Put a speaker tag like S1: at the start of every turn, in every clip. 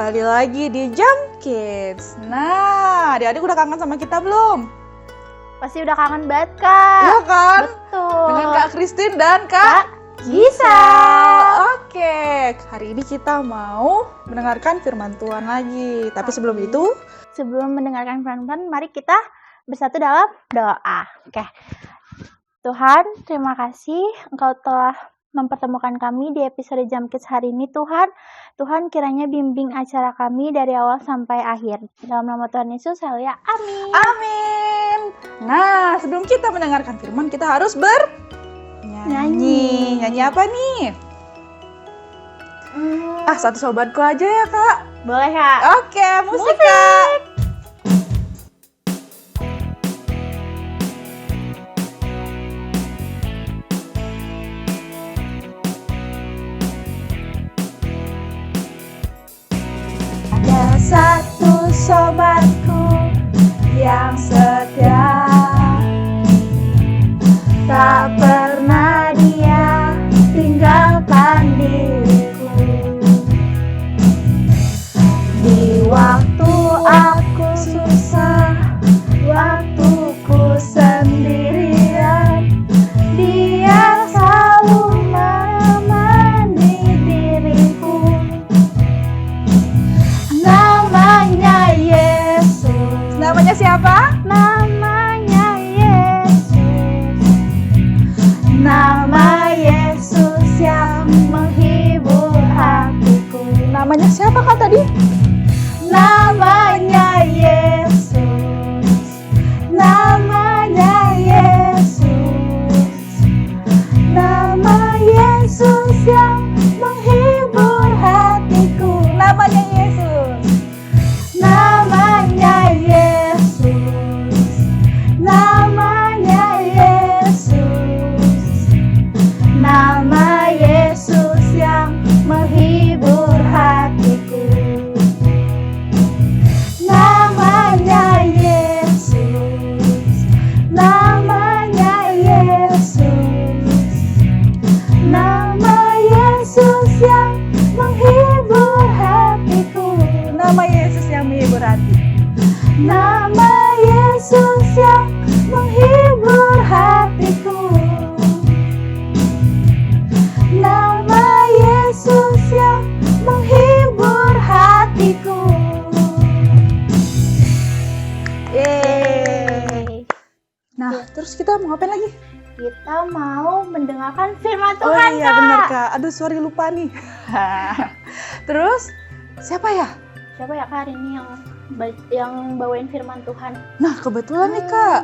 S1: kembali lagi di Jump Kids. Nah, adik-adik udah kangen sama kita belum?
S2: Pasti udah kangen banget, Kak.
S1: Iya kan?
S2: Betul.
S1: Dengan Kak Christine dan Kak
S2: Gisel.
S1: Oke, hari ini kita mau mendengarkan firman Tuhan lagi. Tapi sebelum itu,
S2: Sebelum mendengarkan firman, mari kita bersatu dalam doa. Oke. Tuhan, terima kasih Engkau telah mempertemukan kami di episode Jump Kids hari ini, Tuhan. Tuhan kiranya bimbing acara kami dari awal sampai akhir. Dalam nama Tuhan Yesus, haleluya. Amin.
S1: amin. Nah, sebelum kita mendengarkan firman, kita harus bernyanyi. Nyanyi apa nih? Satu sobatku aja ya, Kak.
S2: Boleh, Kak?
S1: Oke, musik, Kak. Ada satu sobatku yang setia, tak pernah dia tinggalkan diriku. Di waktu aku susah, waktuku sendirian, dia selalu menemani diriku. Namanya Yesus. Namanya siapa?
S2: Namanya Yesus.
S1: Nama Yesus yang menghibur hatiku. Namanya siapa Kak tadi? Namanya Yesus. Namanya Yesus. Nama Yesus yang menghibur hatiku. Namanya Yesus. Namanya Yesus. Namanya Yesus. Nama Yesus yang menghibur hatiku. Namanya Yesus. Namanya Yesus. Nama Yesus yang menghibur hatiku. Nama Yesus yang menghibur hati. Nama Yesus yang menghibur hatiku. Nama Yesus yang menghibur hatiku. Yeay. Nah, terus kita mau ngapain lagi?
S2: Kita mau mendengarkan firman
S1: Oh
S2: Tuhan,
S1: iya
S2: Kak.
S1: benar Kak. Aduh sorry lupa nih. Terus siapa ya?
S2: Siapa ya Kak hari ini yang bawain firman Tuhan?
S1: Nah kebetulan nih Kak,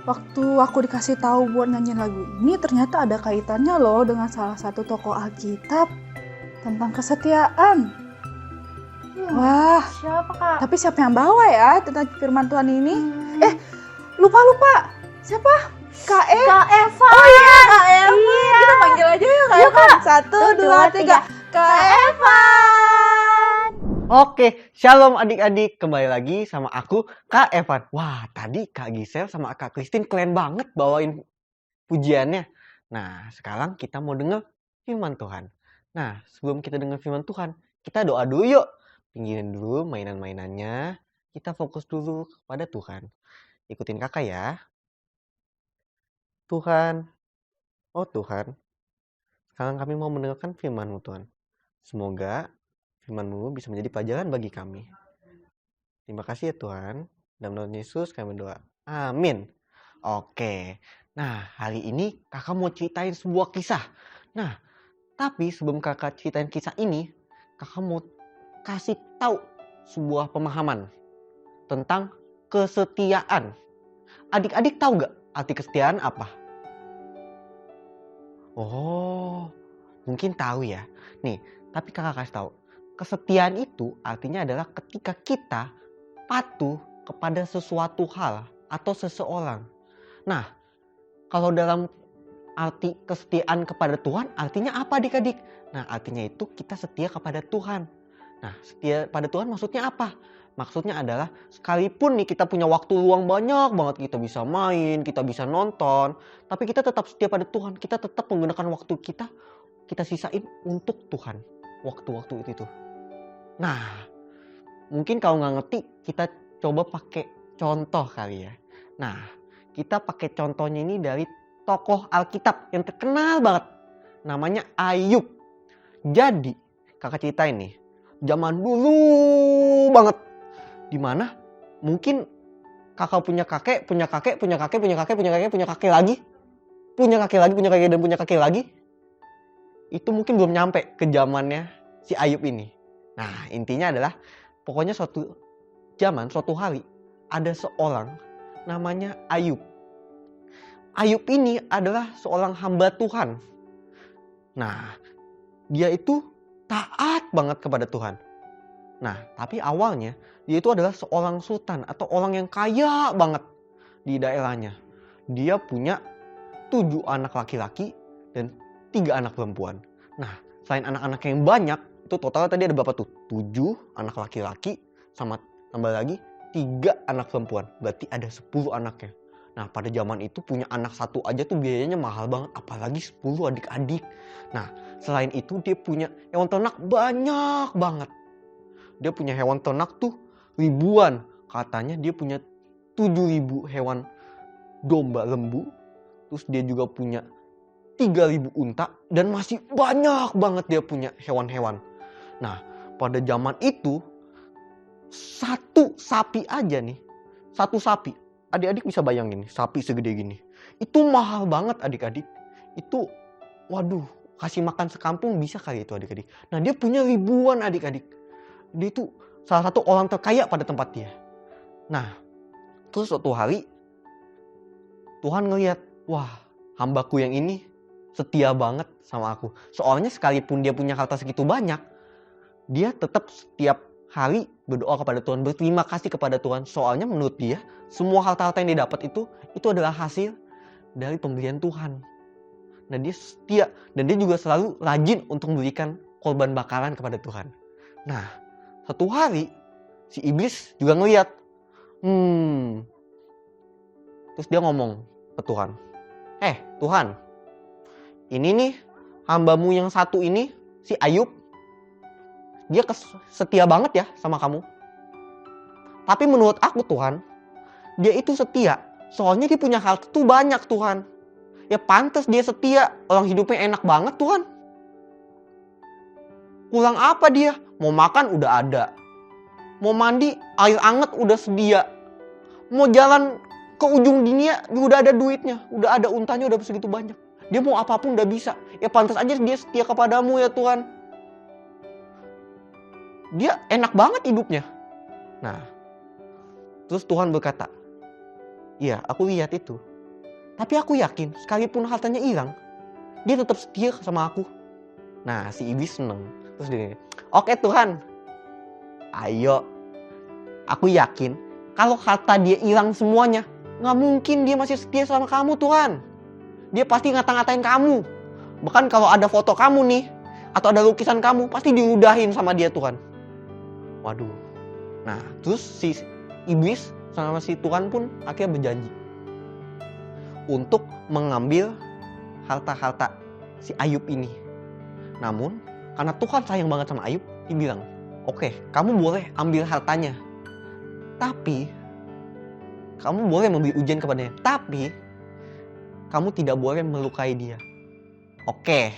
S1: waktu aku dikasih tahu buat nyanyiin lagu ini ternyata ada kaitannya loh dengan salah satu tokoh Alkitab tentang kesetiaan. Wah,
S2: Siapa Kak?
S1: tapi siapa yang bawa ya tentang firman Tuhan ini? Lupa. Siapa? Kak E.
S2: Kak Eva.
S1: Oh iya Kak Eva.
S2: Iya.
S1: Kita panggil aja yuk Kak
S2: Yuk,
S1: Eva.
S2: Kak.
S1: 1, 2, 3. Kak Eva.
S3: Oke, shalom adik-adik. Kembali lagi sama aku, Kak Evan. Wah, tadi Kak Gisel sama Kak Christine keren banget bawain pujiannya. Nah, sekarang kita mau dengar firman Tuhan. Nah, sebelum kita dengar firman Tuhan, kita doa dulu yuk. Pinggirin dulu mainan-mainannya. Kita fokus dulu kepada Tuhan. Ikutin kakak ya. Tuhan, oh Tuhan, sekarang kami mau mendengarkan firman-Mu Tuhan. Semoga firman-Mu bisa menjadi pelajaran bagi kami. Terima kasih ya Tuhan. Dalam nama Yesus kami berdoa. Amin. Oke. Nah, hari ini kakak mau ceritain sebuah kisah. Nah, tapi sebelum kakak ceritain kisah ini, kakak mau kasih tahu sebuah pemahaman tentang kesetiaan. Adik-adik tahu gak arti kesetiaan apa? Oh, mungkin tahu ya. Nih, tapi kakak kasih tahu. Kesetiaan itu artinya adalah ketika kita patuh kepada sesuatu hal atau seseorang. Nah, kalau dalam arti kesetiaan kepada Tuhan, artinya apa adik-adik? Nah, artinya itu kita setia kepada Tuhan. Nah, setia pada Tuhan maksudnya apa? Maksudnya adalah sekalipun nih kita punya waktu luang banyak banget, kita bisa main, kita bisa nonton, tapi kita tetap setia pada Tuhan. Kita tetap menggunakan waktu kita sisain untuk Tuhan. Waktu-waktu itu. Nah, Mungkin kalau nggak ngerti, kita coba pakai contoh kali ya. Nah, kita pakai contohnya ini dari tokoh Alkitab yang terkenal banget. Namanya Ayub. Jadi, kakak ceritain nih, zaman dulu banget. Dimana mungkin kakak punya kakek lagi. Punya kakek lagi. Itu mungkin belum nyampe ke zamannya si Ayub ini. Nah, intinya adalah pokoknya suatu hari ada seorang namanya Ayub. Ayub ini adalah seorang hamba Tuhan. Nah, dia itu taat banget kepada Tuhan. Nah, tapi awalnya dia itu adalah seorang sultan atau orang yang kaya banget di daerahnya. Dia punya 7 anak laki-laki dan 3 anak perempuan. Nah, selain anak-anak yang banyak, itu totalnya tadi ada berapa tuh? 7 anak laki-laki sama tambah lagi 3 anak perempuan. Berarti ada 10 anaknya. Nah, pada zaman itu punya anak satu aja tuh biayanya mahal banget. Apalagi 10 adik-adik. Nah, selain itu dia punya hewan ternak banyak banget. Dia punya hewan ternak tuh ribuan. Katanya dia punya 7.000 hewan domba lembu. Terus dia juga punya 3.000 unta. Dan masih banyak banget dia punya hewan-hewan. Nah, pada zaman itu satu sapi aja nih. Satu sapi. Adik-adik bisa bayangin sapi segede gini. Itu mahal banget adik-adik. Itu waduh, kasih makan sekampung bisa kali itu adik-adik. Nah, dia punya ribuan adik-adik. Dia itu salah satu orang terkaya pada tempat dia. Nah, terus suatu hari Tuhan ngeliat, wah, hambaku yang ini setia banget sama aku. Soalnya sekalipun dia punya harta segitu banyak, dia tetap setiap hari berdoa kepada Tuhan, berterima kasih kepada Tuhan. Soalnya menurut dia, semua harta-harta yang dia dapat itu adalah hasil dari pemberian Tuhan. Nah, dia setia dan dia juga selalu rajin untuk memberikan korban bakaran kepada Tuhan. Nah, satu hari si iblis juga ngeliat. Terus dia ngomong ke Tuhan. Tuhan, ini nih hambamu yang satu ini, si Ayub, dia setia banget ya sama kamu. Tapi menurut aku Tuhan, dia itu setia. Soalnya dia punya harta tuh banyak Tuhan. Ya pantas dia setia. Orang hidupnya enak banget Tuhan. Kurang apa dia? Mau makan udah ada. Mau mandi air anget udah sedia. Mau jalan ke ujung dunia juga udah ada duitnya. Udah ada untanya udah segitu banyak. Dia mau apapun udah bisa. Ya pantas aja dia setia kepadamu ya Tuhan. Dia enak banget hidupnya. Nah, terus Tuhan berkata, iya, aku lihat itu. Tapi aku yakin, sekalipun hartanya hilang, dia tetap setia sama aku. Nah, si iblis seneng. Terus dia, oke Tuhan, ayo. Aku yakin, kalau harta dia hilang semuanya, gak mungkin dia masih setia sama kamu Tuhan. Dia pasti ngata-ngatain kamu. Bahkan kalau ada foto kamu nih, atau ada lukisan kamu, pasti diudahin sama dia Tuhan. Waduh. Nah, terus si iblis sama si Tuhan pun akhirnya berjanji untuk mengambil harta-harta si Ayub ini. Namun, karena Tuhan sayang banget sama Ayub, dia bilang, oke, kamu boleh ambil hartanya. Tapi, kamu boleh memberi ujian kepadanya. Tapi, kamu tidak boleh melukai dia. Oke,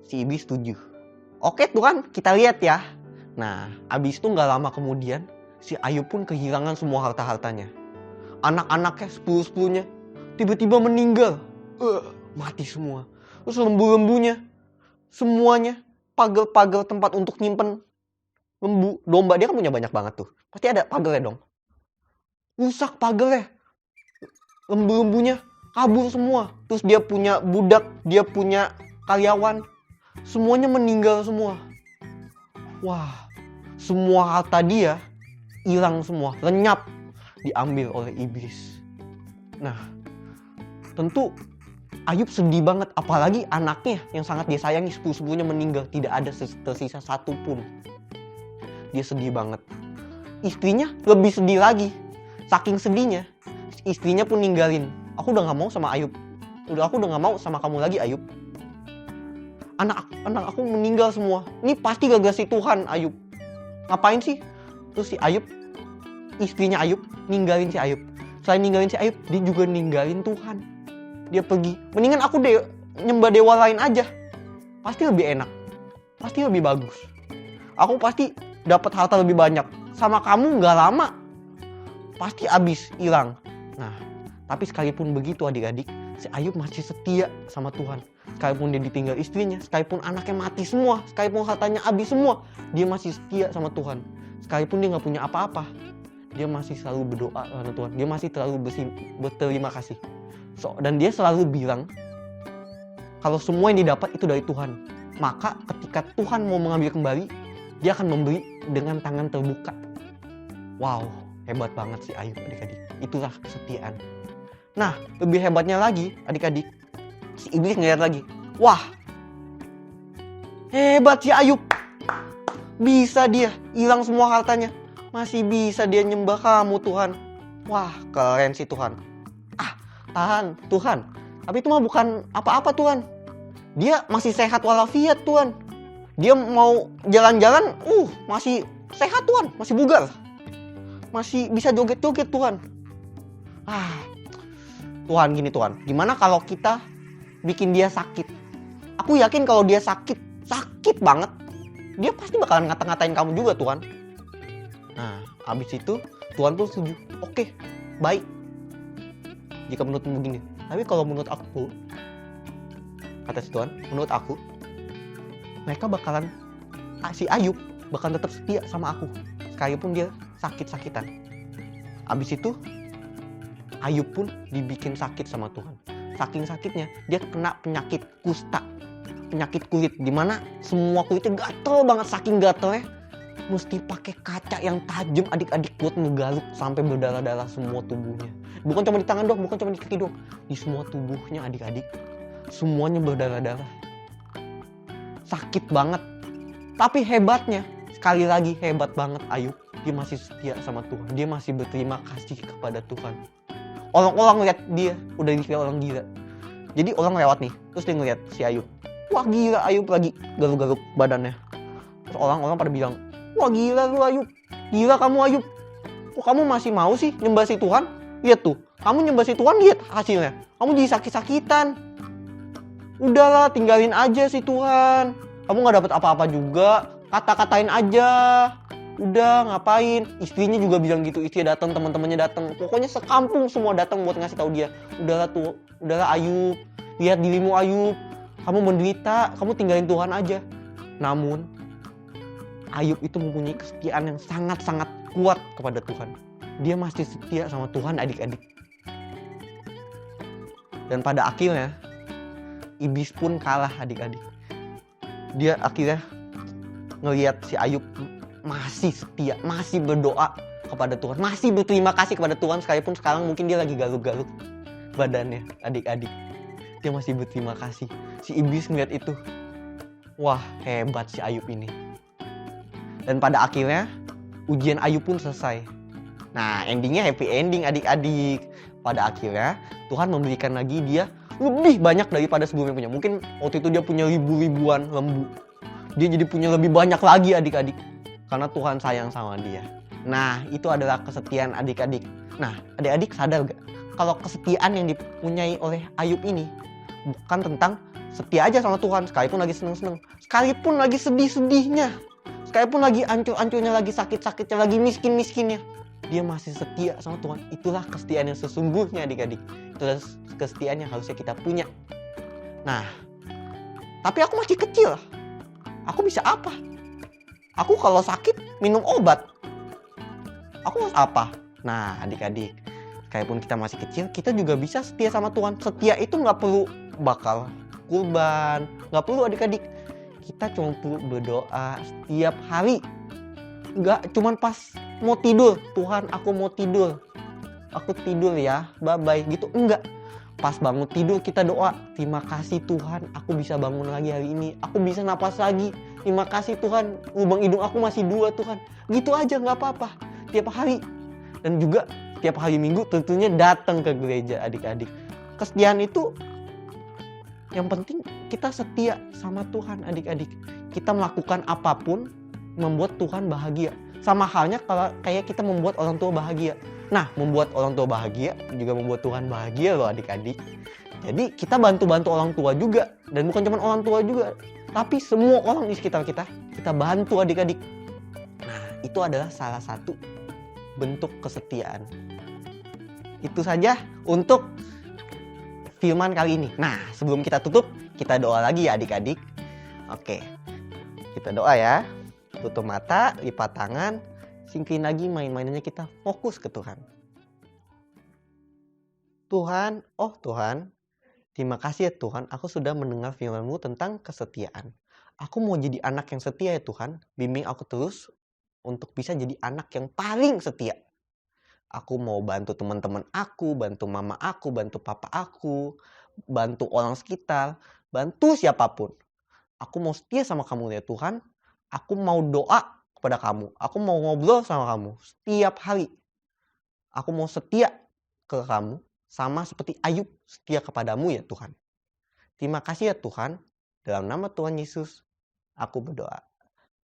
S3: si iblis setuju. Oke Tuhan, kita lihat ya. Nah, abis itu gak lama kemudian, si Ayub pun kehilangan semua harta-hartanya. Anak-anaknya 10-10-nya tiba-tiba meninggal. Mati semua. Terus lembu-lembunya, semuanya, pagar-pagar tempat untuk nyimpen lembu, domba, dia kan punya banyak banget tuh. Pasti ada pagarnya dong. Rusak pagarnya. Lembu-lembunya kabur semua. Terus dia punya budak, dia punya karyawan. Semuanya meninggal semua. Wah, semua harta dia hilang semua, lenyap, diambil oleh iblis. Nah, tentu Ayub sedih banget, apalagi anaknya yang sangat dia sayangi 10-10-nya meninggal, tidak ada tersisa satu pun. Dia sedih banget. Istrinya lebih sedih lagi. Saking sedihnya, istrinya pun ninggalin. Aku udah gak mau sama Ayub. Aku udah gak mau sama kamu lagi Ayub. Anak aku meninggal semua. Ini pasti gara-gara si Tuhan Ayub. Ngapain sih Terus si Ayub, istrinya Ayub, ninggalin si Ayub. Selain ninggalin si Ayub, dia juga ninggalin Tuhan. Dia pergi. Mendingan aku nyembah dewa lain aja. Pasti lebih enak. Pasti lebih bagus. Aku pasti dapat harta lebih banyak. Sama kamu gak lama. Pasti habis, hilang. Nah, tapi sekalipun begitu adik-adik, si Ayub masih setia sama Tuhan. Sekalipun dia ditinggal istrinya, sekalipun anaknya mati semua, sekalipun hartanya habis semua, dia masih setia sama Tuhan. Sekalipun dia gak punya apa-apa, dia masih selalu berdoa kepada Tuhan. Dia masih selalu berterima kasih. Dan dia selalu bilang, kalau semua yang didapat itu dari Tuhan. Maka ketika Tuhan mau mengambil kembali, dia akan memberi dengan tangan terbuka. Wow, hebat banget si Ayub adik-adik. Itulah kesetiaan. Nah, lebih hebatnya lagi adik-adik, si iblis ngeliat lagi. Wah, hebat si Ayub. Bisa dia hilang semua hartanya. Masih bisa dia nyembah kamu Tuhan. Wah, keren sih Tuhan. Tahan Tuhan. Tapi itu mah bukan apa-apa Tuhan. Dia masih sehat walafiat Tuhan. Dia mau jalan-jalan, masih sehat Tuhan. Masih bugar. Masih bisa joget-joget Tuhan. Tuhan gini Tuhan. Gimana kalau kita bikin dia sakit? Aku yakin kalau dia sakit banget, dia pasti bakalan ngata-ngatain kamu juga Tuhan. Nah, abis itu Tuhan pun setuju. Oke, baik. Jika menurutmu begini. Tapi kalau menurut aku, kata si Tuhan, menurut aku, mereka bakalan, si Ayub bakalan tetap setia sama aku. Sekalipun dia sakit-sakitan. Abis itu, Ayub pun dibikin sakit sama Tuhan. Saking sakitnya, dia kena penyakit kusta. Penyakit kulit, dimana semua kulitnya gatel banget. Saking gatelnya, mesti pakai kaca yang tajam adik-adik buat ngegaruk sampai berdarah-darah semua tubuhnya. Bukan cuma di tangan doang, bukan cuma di kaki doang, di semua tubuhnya adik-adik. Semuanya berdarah-darah. Sakit banget. Tapi hebatnya, sekali lagi hebat banget Ayub. Dia masih setia sama Tuhan. Dia masih berterima kasih kepada Tuhan. Orang-orang lihat dia udah dikira orang gila. Jadi orang lewat nih, terus dia ngeliat si Ayub. Wah gila Ayub lagi garuk-garuk badannya. Terus orang-orang pada bilang, wah gila lu Ayub. Gila kamu Ayub. Kok kamu masih mau sih nyembah si Tuhan? Lihat tuh, kamu nyembah si Tuhan, lihat hasilnya. Kamu jadi sakit-sakitan. Udahlah, tinggalin aja si Tuhan. Kamu gak dapat apa-apa juga. Kata-katain aja. Udah, ngapain? Istrinya juga bilang gitu. Istrinya datang, teman-temannya datang. Pokoknya sekampung semua datang buat ngasih tahu dia. Udahlah Ayub. Lihat dirimu Ayub. Kamu menderita, kamu tinggalin Tuhan aja. Namun, Ayub itu mempunyai kesetiaan yang sangat-sangat kuat kepada Tuhan. Dia masih setia sama Tuhan adik-adik. Dan pada akhirnya, iblis pun kalah adik-adik. Dia akhirnya ngelihat si Ayub masih setia, masih berdoa kepada Tuhan, masih berterima kasih kepada Tuhan, sekalipun sekarang mungkin dia lagi garuk-garuk badannya adik-adik. Dia masih berterima kasih. Si iblis ngeliat itu, wah hebat si Ayub ini. Dan pada akhirnya ujian Ayub pun selesai. Nah endingnya happy ending adik-adik. Pada akhirnya Tuhan memberikan lagi dia lebih banyak daripada sebelumnya punya. Mungkin waktu itu dia punya ribu-ribuan lembu. Dia jadi punya lebih banyak lagi adik-adik. Karena Tuhan sayang sama dia. Nah itu adalah kesetiaan adik-adik. Nah adik-adik sadar gak? Kalau kesetiaan yang dipunyai oleh Ayub ini bukan tentang setia aja sama Tuhan. Sekalipun lagi seneng-seneng. Sekalipun lagi sedih-sedihnya. Sekalipun lagi ancur-ancurnya, lagi sakit-sakitnya, lagi miskin-miskinnya. Dia masih setia sama Tuhan. Itulah kesetiaan yang sesungguhnya adik-adik. Itulah kesetiaan yang harusnya kita punya. Nah, tapi aku masih kecil. Aku bisa apa? Aku kalau sakit minum obat. Aku harus apa? Nah adik-adik, sekalipun kita masih kecil, kita juga bisa setia sama Tuhan. Setia itu gak perlu bakal kurban. Gak perlu adik-adik. Kita cuma perlu berdoa setiap hari. Gak cuman pas mau tidur. Tuhan aku mau tidur. Aku tidur ya, bye-bye gitu. Enggak. Pas bangun tidur kita doa, terima kasih Tuhan, aku bisa bangun lagi hari ini. Aku bisa napas lagi. Terima kasih Tuhan, lubang hidung aku masih 2 Tuhan. Gitu aja gak apa-apa. Tiap hari. Dan juga tiap hari Minggu tentunya datang ke gereja adik-adik. Kesetiaan itu yang penting kita setia sama Tuhan adik-adik. Kita melakukan apapun membuat Tuhan bahagia. Sama halnya kalau kayak kita membuat orang tua bahagia. Nah, membuat orang tua bahagia juga membuat Tuhan bahagia loh adik-adik. Jadi kita bantu-bantu orang tua juga. Dan bukan cuma orang tua juga, tapi semua orang di sekitar kita bantu adik-adik. Nah, itu adalah salah satu bentuk kesetiaan. Itu saja untuk firman kali ini. Nah, sebelum kita tutup, kita doa lagi ya adik-adik. Oke, kita doa ya. Tutup mata, lipat tangan, singkirin lagi main-mainannya, kita fokus ke Tuhan. Tuhan, oh Tuhan, terima kasih ya Tuhan, aku sudah mendengar firman-Mu tentang kesetiaan. Aku mau jadi anak yang setia ya Tuhan, bimbing aku terus untuk bisa jadi anak yang paling setia. Aku mau bantu teman-teman aku, bantu mama aku, bantu papa aku, bantu orang sekitar, bantu siapapun. Aku mau setia sama kamu ya Tuhan. Aku mau doa kepada kamu. Aku mau ngobrol sama kamu setiap hari. Aku mau setia ke kamu sama seperti Ayub setia kepadamu ya Tuhan. Terima kasih ya Tuhan. Dalam nama Tuhan Yesus, aku berdoa.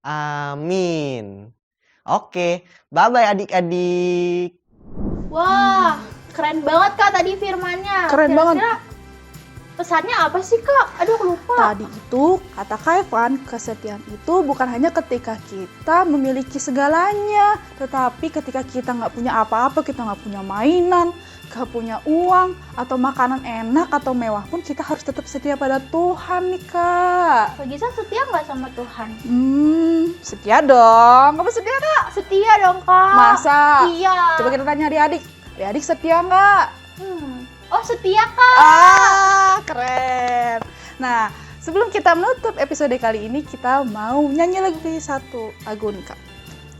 S3: Amin. Oke, bye-bye adik-adik.
S2: Wah, keren banget Kak tadi firmannya.
S1: Keren banget.
S2: Kira-kira pesannya apa sih Kak? Aduh aku lupa.
S1: Tadi itu, kata Kak Evan, kesetiaan itu bukan hanya ketika kita memiliki segalanya, tetapi ketika kita nggak punya apa-apa, kita nggak punya mainan, nggak punya uang, atau makanan enak atau mewah pun, kita harus tetap setia pada Tuhan nih Kak.
S2: Kak Gisa setia nggak sama Tuhan?
S1: Setia dong. Kamu setia Kak?
S2: Setia dong Kak.
S1: Masa?
S2: Iya.
S1: Coba kita tanya adik-adik. Adik-adik setia nggak?
S2: Oh setia Kak.
S1: Keren. Nah, sebelum kita menutup episode kali ini, kita mau nyanyi lagi satu lagu nih Kak.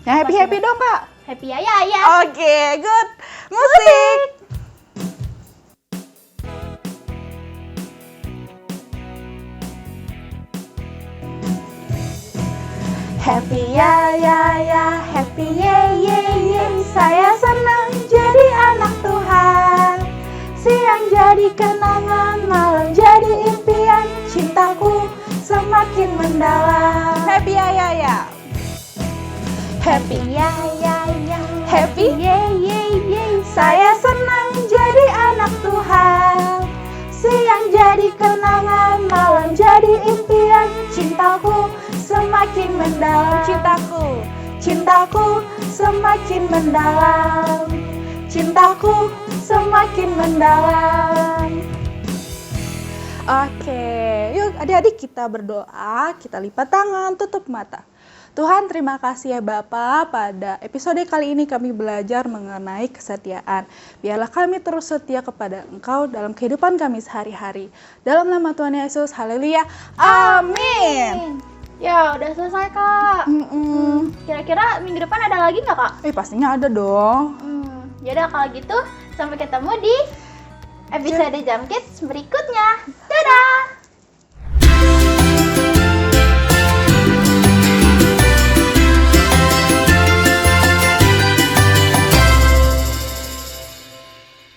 S1: Yang happy-happy dong Kak.
S2: Happy ya ya.
S1: Oke, good. Musik. Happy ya ya, happy ye. Saya senang jadi anak Tuhan. Siang jadi kenangan, malam jadi impian. Cintaku semakin mendalam. Happy ya. Happy
S2: ya,
S1: happy.
S2: ye.
S1: Saya senang jadi anak Tuhan. Siang jadi kenangan, malam jadi impian. Cintaku semakin mendalam. Cintaku semakin mendalam. Cintaku semakin mendalam. Oke, yuk adik-adik kita berdoa, kita lipat tangan, tutup mata. Tuhan, terima kasih ya Bapa, pada episode kali ini kami belajar mengenai kesetiaan. Biarlah kami terus setia kepada Engkau dalam kehidupan kami sehari-hari. Dalam nama Tuhan Yesus, haleluya, amin.
S2: Ya udah selesai Kak. Kira-kira minggu depan ada lagi nggak Kak?
S1: Pastinya ada dong.
S2: Yaudah kalau gitu sampai ketemu di episode Jam Kids berikutnya. Dadah!